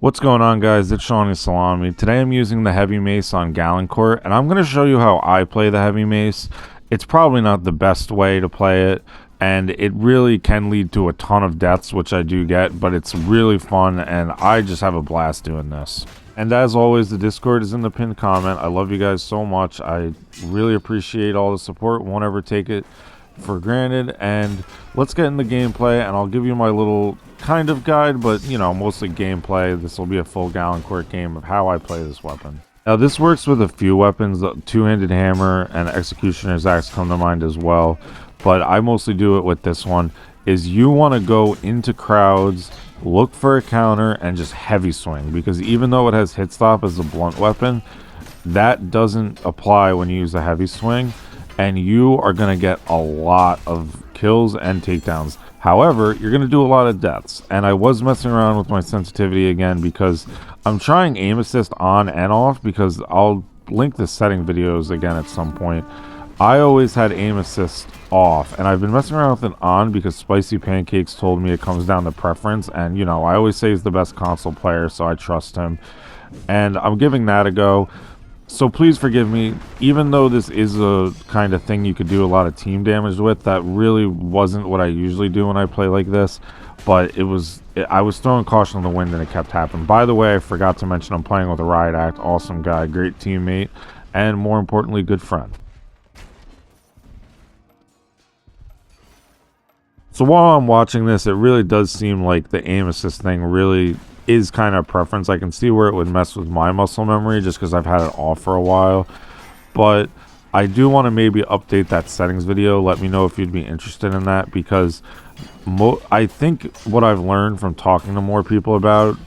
What's going on, guys? It's Shawnee Salami. Today I'm using the heavy mace on Galencourt, and I'm going to show you how I play the heavy mace. It's probably not the best way to play it, and it really can lead to a ton of deaths, which I do get, but it's really fun, and I just have a blast doing this. And as always, the Discord is in the pinned comment. I love you guys so much. I really appreciate all the support. Won't ever take it for granted. And let's get in the gameplay, and I'll give you my little kind of guide, but you know, mostly gameplay. This will be a full Galencourt game of how I play this weapon. Now this works with a few weapons. The two-handed hammer and executioner's axe come to mind as well, but I mostly do it with this one. Is you want to go into crowds, look for a counter, and just heavy swing, because even though it has hit stop as a blunt weapon, that doesn't apply when you use a heavy swing, and you are going to get a lot of kills and takedowns. However, you're going to do a lot of deaths, and I was messing around with my sensitivity again because I'm trying aim assist on and off, because I'll link the setting videos again at some point. I always had aim assist off, and I've been messing around with it on because Spicy Pancakes told me it comes down to preference, and you know, I always say he's the best console player, so I trust him, and I'm giving that a go. So please forgive me, even though this is a kind of thing you could do a lot of team damage with. That really wasn't what I usually do when I play like this, but I was throwing caution on the wind and it kept happening. By the way, I forgot to mention I'm playing with a Riot Act. Awesome guy, great teammate, and more importantly, good friend. So while I'm watching this, it really does seem like the aim assist thing really is kind of preference. I can see where it would mess with my muscle memory just because I've had it off for a while, but I do want to maybe update that settings video. Let me know if you'd be interested in that, because I think what I've learned from talking to more people about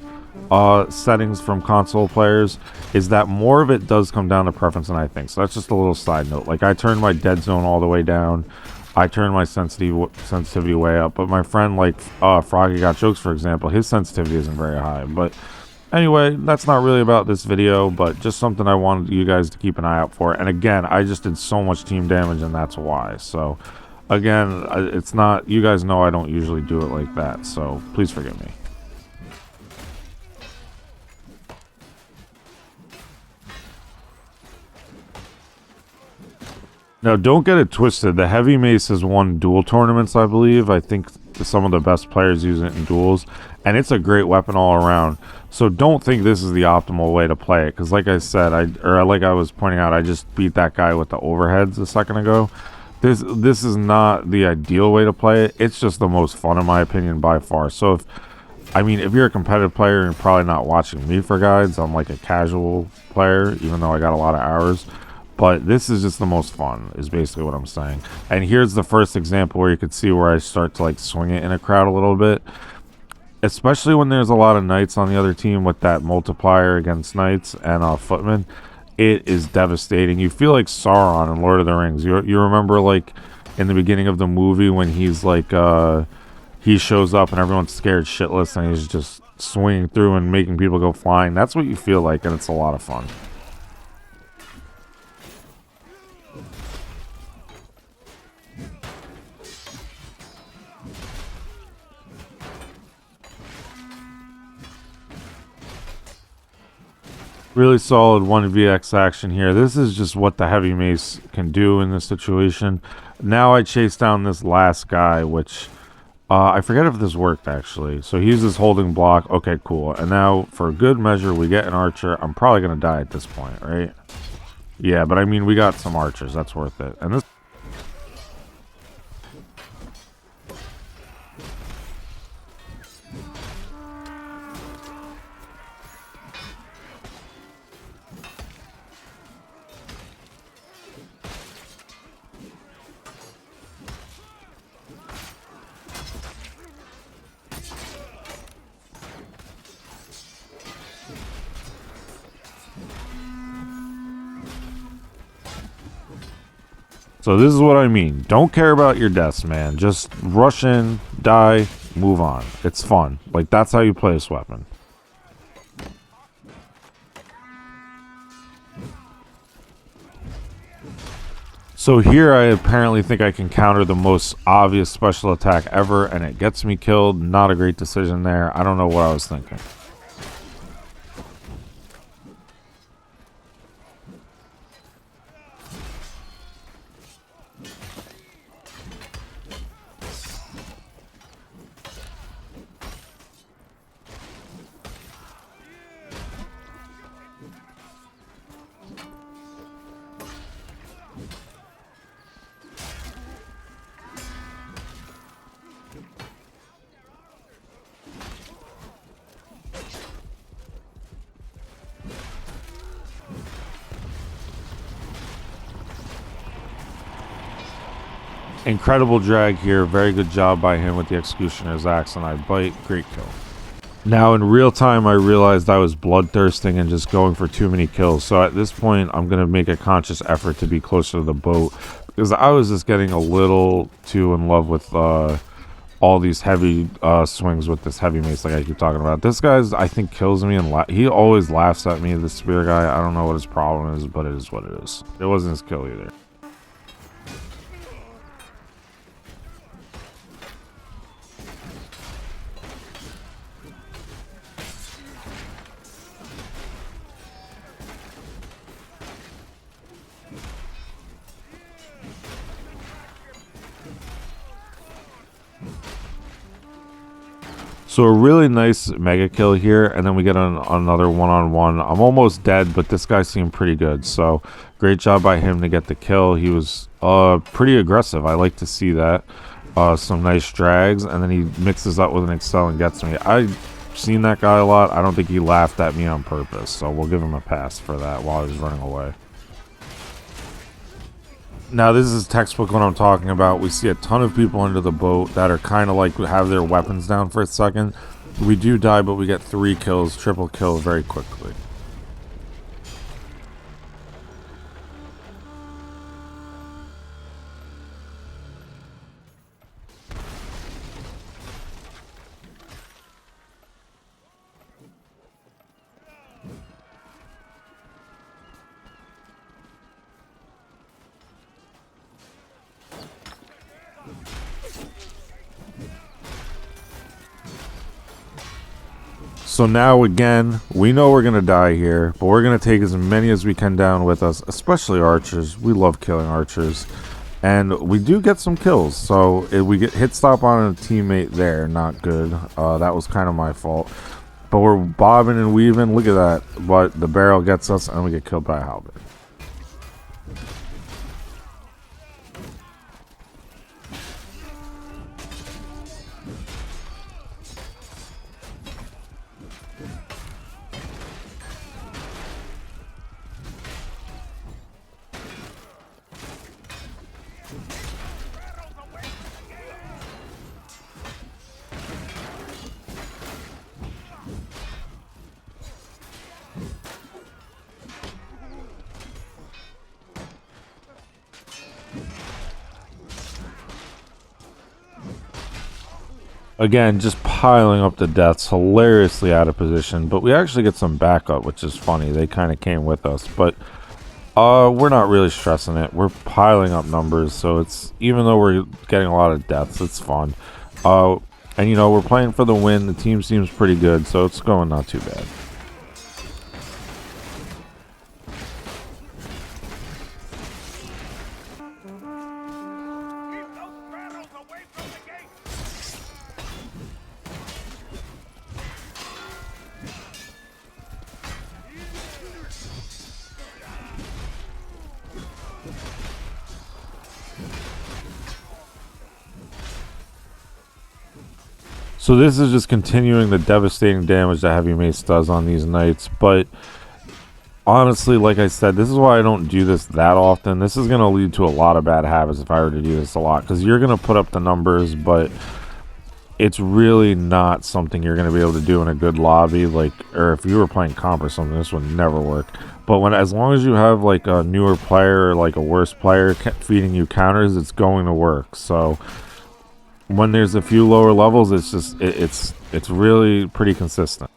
settings from console players is that more of it does come down to preference than I think. So that's just a little side note. Like, I turned my dead zone all the way down, I turned my sensitivity way up, but my friend like Froggy Got Jokes, for example, his sensitivity isn't very high. But anyway, that's not really about this video, but just something I wanted you guys to keep an eye out for. And again, I just did so much team damage, and that's why. So again, it's not, you guys know I don't usually do it like that, so please forgive me. Now, don't get it twisted. The heavy mace has won duel tournaments, I believe. I think some of the best players use it in duels, and it's a great weapon all around. So don't think this is the optimal way to play it, because like I said, like I was pointing out, I just beat that guy with the overheads a second ago. This is not the ideal way to play it. It's just the most fun, in my opinion, by far. So if you're a competitive player, you're probably not watching me for guides. I'm like a casual player, even though I got a lot of hours. But this is just the most fun, is basically what I'm saying. And here's the first example where you could see where I start to like swing it in a crowd a little bit. Especially when there's a lot of knights on the other team with that multiplier against knights and footmen. It is devastating. You feel like Sauron in Lord of the Rings. You remember like in the beginning of the movie when he's like, he shows up and everyone's scared shitless and he's just swinging through and making people go flying. That's what you feel like, and it's a lot of fun. Really solid 1vx action here. This is just what the heavy mace can do in this situation. Now I chase down this last guy, which I forget if this worked actually. So he uses holding block. Okay, cool. And now for good measure, we get an archer. I'm probably going to die at this point, right? Yeah, but I mean, we got some archers. That's worth it. And this... So this is what I mean. Don't care about your deaths, man. Just rush in, die, move on. It's fun. Like, that's how you play this weapon. So here I apparently think I can counter the most obvious special attack ever, and it gets me killed. Not a great decision there. I don't know what I was thinking. Incredible drag here. Very good job by him with the Executioner's Axe, and I bite. Great kill. Now, in real time, I realized I was bloodthirsting and just going for too many kills. So at this point, I'm going to make a conscious effort to be closer to the boat, because I was just getting a little too in love with all these heavy swings with this heavy mace like I keep talking about. This guy's, I think, kills me, and he always laughs at me, this spear guy. I don't know what his problem is, but it is what it is. It wasn't his kill either. So a really nice mega kill here, and then we get another one-on-one. I'm almost dead, but this guy seemed pretty good. So great job by him to get the kill. He was pretty aggressive. I like to see that. Some nice drags, and then he mixes up with an excel and gets me. I've seen that guy a lot. I don't think he laughed at me on purpose, so we'll give him a pass for that while he was running away. Now, this is textbook what I'm talking about. We see a ton of people under the boat that are kind of like have their weapons down for a second. We do die, but we get 3 kills, triple kill very quickly. So now again, we know we're going to die here, but we're going to take as many as we can down with us, especially archers. We love killing archers. And we do get some kills, so we get hit stop on a teammate there, not good. That was kind of my fault. But we're bobbing and weaving, look at that. But the barrel gets us and we get killed by a halberd. Again, just piling up the deaths, hilariously out of position, but we actually get some backup, which is funny. They kind of came with us, but we're not really stressing it. We're piling up numbers, so it's, even though we're getting a lot of deaths, it's fun. And you know, we're playing for the win. The team seems pretty good, so it's going not too bad. So this is just continuing the devastating damage that Heavy Mace does on these knights, but honestly, like I said, this is why I don't do this that often. This is going to lead to a lot of bad habits if I were to do this a lot, because you're going to put up the numbers, but it's really not something you're going to be able to do in a good lobby, like, or if you were playing comp or something, this would never work. But as long as you have like a newer player or like a worse player feeding you counters, it's going to work. So when there's a few lower levels, it's just it's really pretty consistent.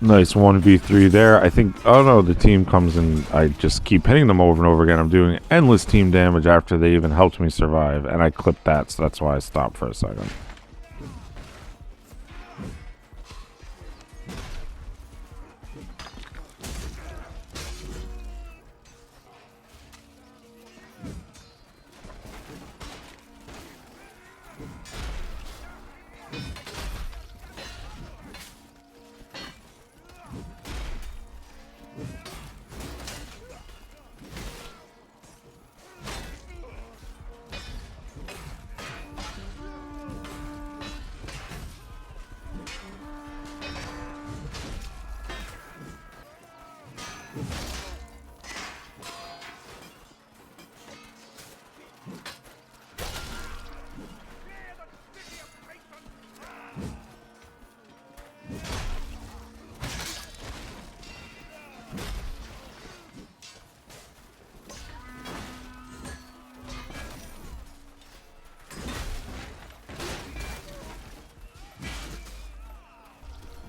Nice 1v3 there. I think, oh no, the team comes and I just keep hitting them over and over again. I'm doing endless team damage after they even helped me survive. And I clipped that, so that's why I stopped for a second.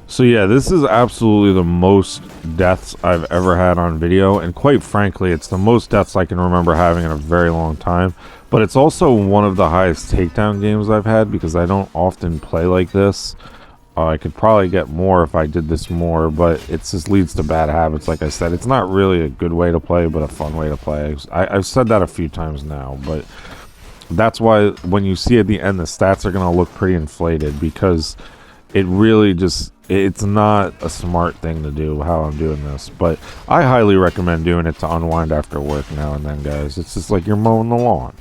So yeah, this is absolutely the most deaths I've ever had on video, and quite frankly, it's the most deaths I can remember having in a very long time. But it's also one of the highest takedown games I've had because I don't often play like this. I could probably get more if I did this more, but it just leads to bad habits. Like I said, it's not really a good way to play, but a fun way to play. I've said that a few times now, but that's why when you see at the end, the stats are going to look pretty inflated because it really just, it's not a smart thing to do how I'm doing this. But I highly recommend doing it to unwind after work now and then, guys. It's just like you're mowing the lawn.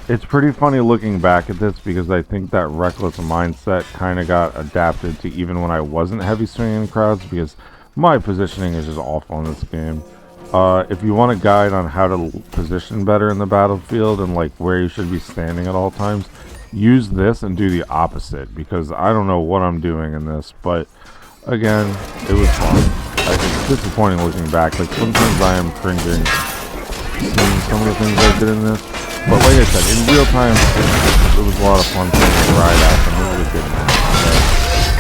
It's pretty funny looking back at this because I think that reckless mindset kind of got adapted to even when I wasn't heavy swinging crowds because my positioning is just awful in this game. If you want a guide on how to position better in the battlefield and like where you should be standing at all times, use this and do the opposite because I don't know what I'm doing in this, but again, it was fun. It's disappointing looking back. Like sometimes I am cringing seeing some of the things I did in this. But like I said, in real time, it was a lot of fun playing the ride out, and it was a good match.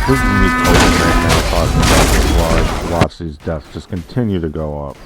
This is me coping right now, talking about this while I watch these deaths just continue to go up.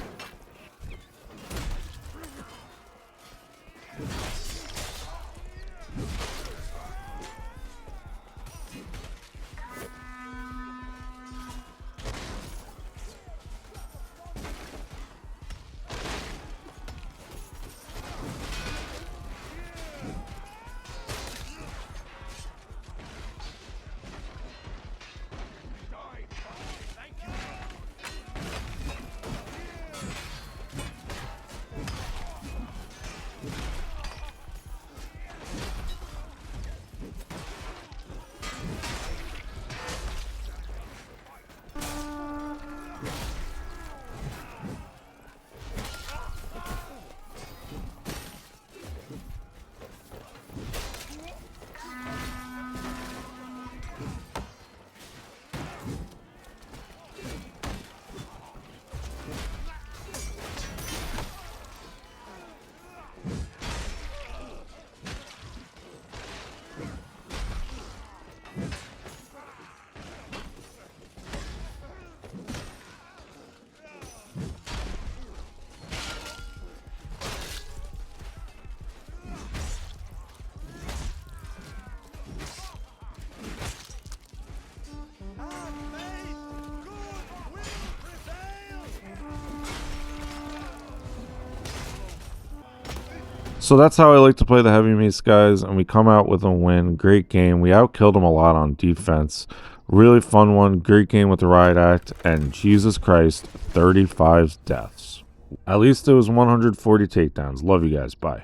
So that's how I like to play the Heavy Mace, guys, and we come out with a win. Great game. We outkilled them a lot on defense. Really fun one. Great game with the Riot Act, and Jesus Christ, 35 deaths. At least it was 140 takedowns. Love you guys. Bye.